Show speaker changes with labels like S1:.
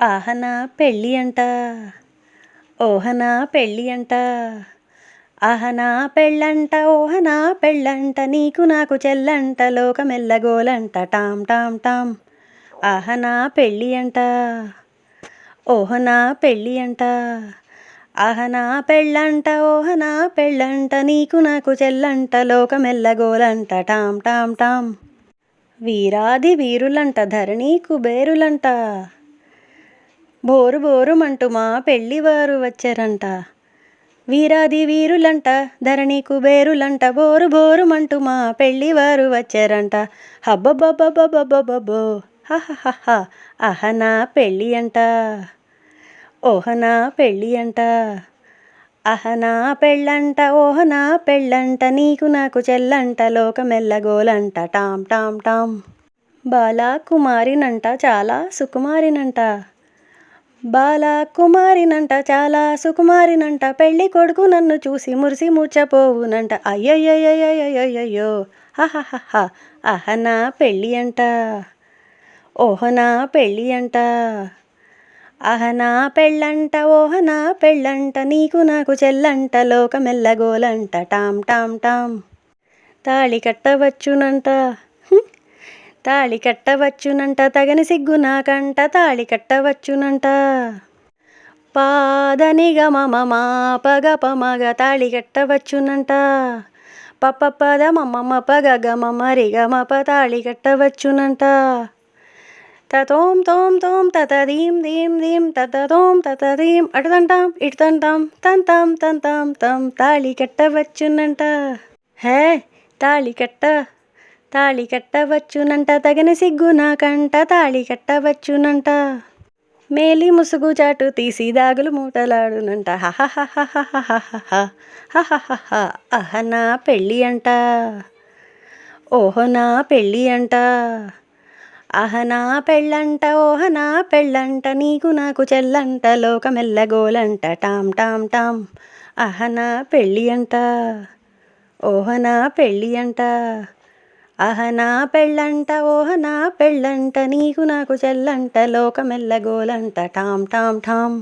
S1: ఆహనా పెళ్ళి అంట, ఓహనా పెళ్ళి అంట, ఆహనా పెళ్ళంట, ఓహనా పెళ్ళంట, నీకు నాకు చెల్లంట, లోకమెల్లగోలంట, టామ్ టామ్ టామ్. ఆహనా పెళ్ళి అంట, ఓహనా పెళ్ళి అంట, ఆహనా పెళ్ళంట, ఓహనా పెళ్ళంట, నీకు నాకు చెల్లంట, లోకమెల్లగోలంట, టామ్ టామ్ టామ్. వీరాది వీరులంట, ధరణి కుబేరులంట, బోరు బోరుమంటూ మా పెళ్ళివారు వచ్చారంట. వీరాది వీరులంట, ధరణి కుబేరులంట, బోరు బోరుమంటూ మా పెళ్ళివారు వచ్చారంట. హబ్బబ్బబ్బబ్బబ్బబ్బబ్బో హహహహ. అహనా పెళ్ళి అంట, ఓహనా పెళ్ళి అంట, అహనా పెళ్ళంట, ఓహనా పెళ్ళంట, నీకు నాకు చెల్లంట, లోకమెల్లగోలంట, టామ్ టామ్ టామ్. బాలకుమారినంట, చాలా సుకుమారినంట, బాలకుమారినంట, చాలా సుకుమారినంట, పెళ్ళి కొడుకు నన్ను చూసి మురిసి మూర్చపోవునంట. అయ్యయ్యయ్యయ్యయ్యయ్యో హహహహ. అహనా పెళ్ళి అంట, ఓహనా పెళ్ళి అంట, అహనా పెళ్ళంట, ఓహనా పెళ్ళంట, నీకు నాకు చెల్లంట, లోకమెల్లగోలంట, టామ్ టామ్ టామ్. తాళి కట్టవచ్చునంట, తాళి కట్టవచ్చునంట, తగని సిగ్గు నాకంట, తాళి కట్టవచ్చునంట. పాదని గమమ పగపమగ తాళి కట్టవచ్చునంట, పపపద మమమ పగ గమమరి గమప తాళి కట్టవచ్చునంట. తతోం తోం తోం తతదీం దీం దీం తతతోం తతదీం అటుతంటాం ఇటుతంటాం తంతాం తంతాం తం. తాళి కట్టవచ్చునంట, హే తాళి కట్టవచ్చునంట, తగని సిగ్గు నాకంట, తాళి కట్టవచ్చునంట. మేలి ముసుగు చాటు తీసి దాగులు మూటలాడునంట. హహహహహహహ హహహహ. అహనా పెళ్ళి అంట, ఓహనా పెళ్ళి అంట, అహనా పెళ్ళంట, ఓహనా పెళ్ళంట, నీకు నాకు చెల్లంట, లోకమెల్లగోలంట, టామ్ టామ్ టామ్. అహనా పెళ్ళి అంట, ఓహనా పెళ్ళి అంట, అహనా పెళ్ళంట, ఓహనా పెళ్ళంట, నీకు నాకు చెల్లంట, లోకమెల్లగోలంట, టామ్ టామ్ టామ్.